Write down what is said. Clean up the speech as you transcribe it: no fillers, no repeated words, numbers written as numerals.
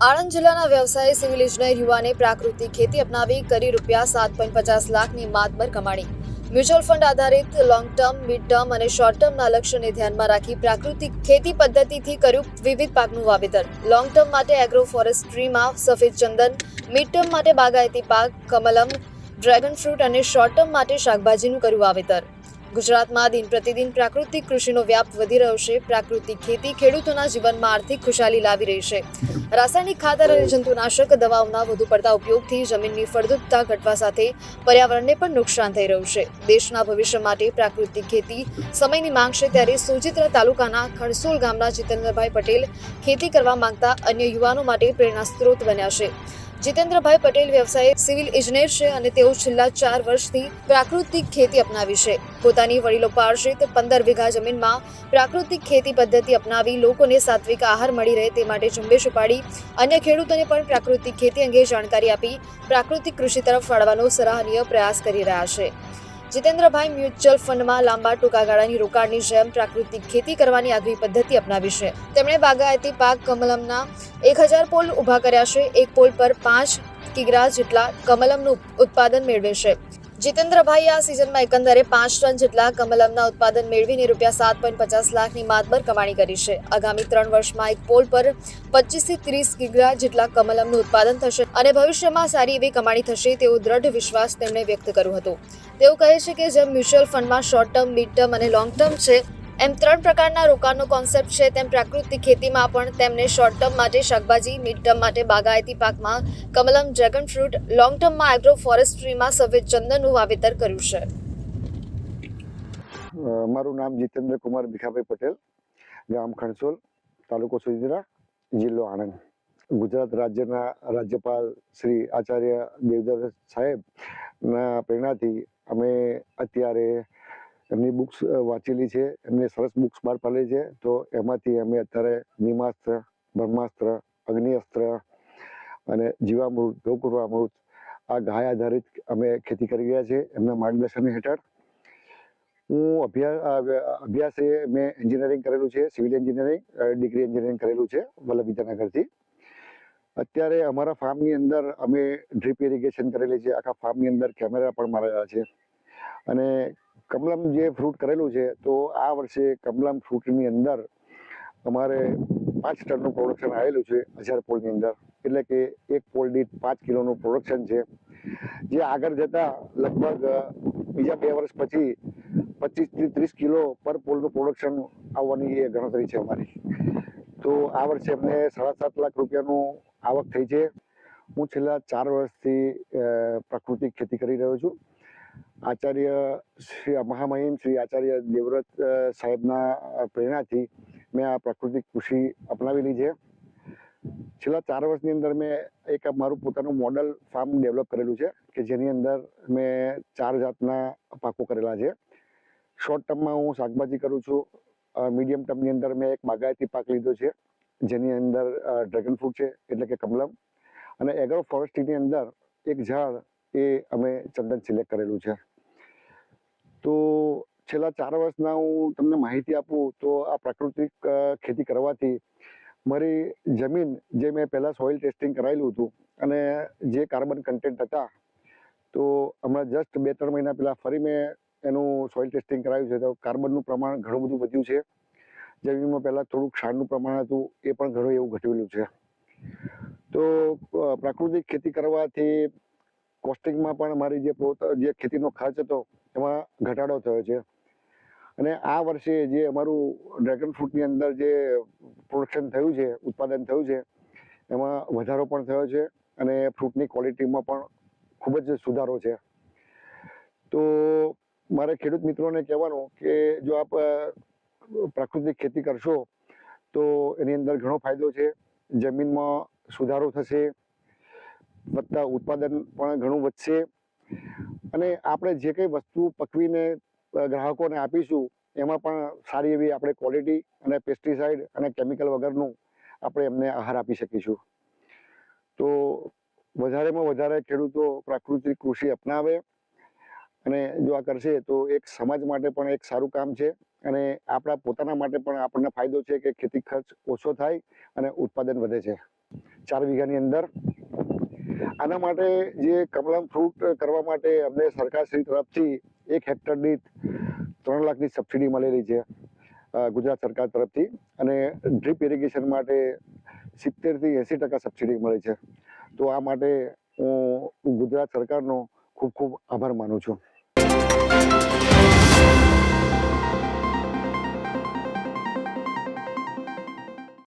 આણંદ જિલ્લાના વ્યવસાયી સિવિલ ઇજનેર યુવાને પ્રાકૃતિક ખેતી અપનાવી કરી ₹7.50 લાખની માતબર કમાણી। મ્યુચ્યુઅલ ફંડ આધારિત લોંગ ટર્મ, મિડ ટર્મ અને શોર્ટ ટર્મના લક્ષ્યને ધ્યાનમાં રાખી પ્રાકૃતિક ખેતી પદ્ધતિથી કર્યું વિવિધ પાકનું વાવેતર। લોંગ ટર્મ માટે એગ્રો ફોરેસ્ટ્રીમાં સફેદ ચંદન, મિડ ટર્મ માટે બાગાયતી પાક, કમલમ, ડ્રેગન ફ્રૂટ અને શોર્ટ ટર્મ માટે શાકભાજીનું કર્યું વાવેતર। ગુજરાતમાં દિન પ્રતિદિન પ્રાકૃતિક કૃષિનો વ્યાપ વધી રહ્યો છે। પ્રાકૃતિક ખેતી ખેડૂતોના જીવનમાં આર્થિક ખુશાલી લાવી રહી છે। રાસાયણિક ખાતર અને જંતુનાશક દવાઓના વધુ પડતા ઉપયોગથી જમીનની ફળદ્રુપતા ઘટવા સાથે પર્યાવરણને પણ નુકસાન થઈ રહ્યું છે। દેશના ભવિષ્ય માટે પ્રાકૃતિક ખેતી સમયની માંગ છે, ત્યારે સોજિત્રા તાલુકાના ખણસોલ ગામના જીતેન્દ્રભાઈ પટેલ ખેતી કરવા માંગતા અન્ય યુવાનો માટે પ્રેરણા સ્ત્રોત બન્યા છે। જીતેન્દ્રભાઈ પટેલ વ્યવસાયિક સિવિલ ઇજનેર છે અને તેઓ છેલ્લા 4 વર્ષથી પ્રાકૃતિક ખેતી અપનાવી છે। પોતાની વડીલો પાર્ષિત 15 વીઘા જમીનમાં પ્રાકૃતિક ખેતી પદ્ધતિ અપનાવી લોકોને સાત્વિક આહાર મળી રહે તે માટે ઝુંબેશ ઉપાડી અન્ય ખેડૂતોને પણ પ્રાકૃતિક ખેતી અંગે જાણકારી આપી પ્રાકૃતિક કૃષિ તરફ વાળવાનો સરાહનીય પ્રયાસ કરી રહ્યા છે। જીતેન્દ્રભાઈ મ્યુચ્યુઅલ ફંડમાં લાંબા ટૂંકા ગાળાની રોકાણની જેમ પ્રાકૃતિક ખેતી કરવાની આગવી પદ્ધતિ અપનાવી છે। તેમણે બાગાયતી પાક કમલમના 1000 પોલ ઊભા કર્યા છે। એક પોલ પર 5 કિગ્રા જેટલા કમલમનું ઉત્પાદન મેળવે છે। જીતેન્દ્રભાઈ આ સિઝનમાં એકંદરે 5 ટન જેટલા કમલમના ઉત્પાદન મેળવીને ₹7.50 લાખની માતબર કમાણી કરી છે। આગામી 3 વર્ષમાં એક પોલ પર 25 થી 30 કિગ્રા જેટલા કમલમનું ઉત્પાદન થશે અને ભવિષ્યમાં સારી એવી કમાણી થશે તેવો દ્રઢ વિશ્વાસ તેમણે વ્યક્ત કર્યો હતો। તેઓ કહે છે કે જેમ મ્યુચ્યુઅલ ફંડમાં શોર્ટ ટર્મ, મિડ ટર્મ અને લોંગ ટર્મ છે, એમ 3 પ્રકારના રોકાણનો કોન્સેપ્ટ છે, તેમ પ્રાકૃતિક ખેતીમાં પણ તેમને શોર્ટ ટર્મ માટે શાકભાજી, મિડ ટર્મ માટે બાગાયતી પાકમાં કમલમ, ડ્રેગન ફ્રૂટ, લોંગ ટર્મમાં એગ્રો ફોરેસ્ટ્રીમાં સફેદ ચંદનનું વાવેતર કર્યું છે। મારું નામ જીતેન્દ્ર કુમાર ભીખાભાઈ પટેલ, ગામ ખણસોલ, તાલુકો સોજિત્રા, જિલ્લો આણંદ। ગુજરાત રાજ્યના રાજ્યપાલ શ્રી આચાર્ય દેવવ્રત સાહેબના પ્રેરણાથી અમે અત્યારે એમની બુક્સ વાંચેલી છે। એમને સરસ બુક્સ બહાર પાડેલી છે, તો એમાંથી અમે અત્યારે નિમાસ્ત્ર, બ્રહ્માસ્ત્ર, અગ્નિઅસ્ત્ર અને જીવામૃત, ગૌકુર્વામૃત આ ગાય આધારિત અમે ખેતી કરી રહ્યા છીએ એમના માર્ગદર્શન હેઠળ। હું અભ્યાસે મેં એન્જિનિયરિંગ કરેલું છે, સિવિલ એન્જિનિયરિંગ, ડિગ્રી એન્જિનિયરિંગ કરેલું છે વલ્લભ વિદ્યાનગરથી। અત્યારે અમારા ફાર્મની અંદર અમે ડ્રીપ ઇરિગેશન કરેલી છે, આખા ફાર્મની અંદર કેમેરા પણ મારેલા છે। અને કમલમ જે ફ્રૂટ કરેલું છે, તો આ વર્ષે કમલમ ફ્રૂટની અંદર અમારે 5 ટનનું પ્રોડક્શન આવેલું છે 1000 પોલની અંદર, એટલે કે એક પોલ દીઠ 5 કિલોનું પ્રોડક્શન છે, જે આગળ જતા લગભગ બીજા 2 વર્ષ પછી 25 થી 30 કિલો પર પોલનું પ્રોડક્શન આવવાની એ ગણતરી છે અમારી। તો આ વર્ષે અમને 7.5 લાખ રૂપિયાનું આવક થઈ છે। હું છેલ્લા 4 વર્ષથી પ્રાકૃતિક ખેતી કરી રહ્યો છું। આચાર્ય શ્રી મહામહિમ શ્રી આચાર્ય દેવવ્રત સાહેબના પ્રેરણાથી મેં આ પ્રાકૃતિક કૃષિ અપનાવેલી છે। છેલ્લા 4 વર્ષની અંદર મેં એક મારું પોતાનું મોડલ ફાર્મ ડેવલપ કરેલું છે કે જેની અંદર મેં 4 જાતના પાકો કરેલા છે। શોર્ટ ટર્મમાં હું શાકભાજી કરું છું, મીડિયમ ટર્મની અંદર મેં એક બાગાયતી પાક લીધો છે જેની અંદર ડ્રેગન ફ્રૂટ છે એટલે કે કમલમ, અને એગ્રો ફોરેસ્ટ્રીની અંદર એક ઝાડ એ અમે ચંદન સિલેક્ટ કરેલું છે। તો છેલ્લા 4 વર્ષના હું તમને માહિતી આપું તો આ પ્રાકૃતિક ખેતી કરવાથી મારી જમીન, જે મેં પહેલાં સોઇલ ટેસ્ટિંગ કરાયેલું હતું અને જે કાર્બન કન્ટેન્ટ હતા, તો હમણાં જસ્ટ 2-3 મહિના પહેલાં ફરી મેં એનું સોઇલ ટેસ્ટિંગ કરાવ્યું છે, તો કાર્બનનું પ્રમાણ ઘણું બધું વધ્યું છે। જમીનમાં પહેલાં થોડુંક ક્ષારનું પ્રમાણ હતું, એ પણ ઘણું એવું ઘટેલું છે। તો પ્રાકૃતિક ખેતી કરવાથી કોસ્ટિંગમાં પણ મારી જે ખેતીનો ખર્ચ હતો એમાં ઘટાડો થયો છે। અને આ વર્ષે જે અમારું ડ્રેગન ફ્રૂટની અંદર જે પ્રોડક્શન થયું છે, ઉત્પાદન થયું છે, એમાં વધારો પણ થયો છે અને ફ્રૂટની ક્વોલિટીમાં પણ ખૂબ જ સુધારો છે। તો મારે ખેડૂત મિત્રોને કહેવાનું કે જો આપ પ્રાકૃતિક ખેતી કરશો તો એની અંદર ઘણો ફાયદો છે। જમીનમાં સુધારો થશે, વધતા ઉત્પાદન પણ ઘણું વધશે, અને આપણે જે કંઈ વસ્તુ પકવીને ગ્રાહકોને આપીશું એમાં પણ સારી એવી આપણે ક્વોલિટી અને પેસ્ટિસાઇડ અને કેમિકલ વગરનું આપણે એમને આહાર આપી શકીશું। તો વધારેમાં વધારે ખેડૂતો પ્રાકૃતિક કૃષિ અપનાવે અને જો આ કરશે તો એક સમાજ માટે પણ એક સારું કામ છે અને આપણા પોતાના માટે પણ આપણને ફાયદો છે કે ખેતી ખર્ચ ઓછો થાય અને ઉત્પાદન વધે છે। 4 વીઘાની અંદર. આના માટે જે કમલમ ફ્રૂટ કરવા માટે અમને સરકારશ્રી તરફથી 1 હેક્ટર દીઠ 3 લાખની સબસિડી મળેલી છે ગુજરાત સરકાર તરફથી, અને ડ્રીપ ઇરિગેશન માટે 70 થી 80% સબસિડી મળે છે. તો આ માટે હું ગુજરાત સરકારનો ખૂબ ખૂબ આભાર માનું છું.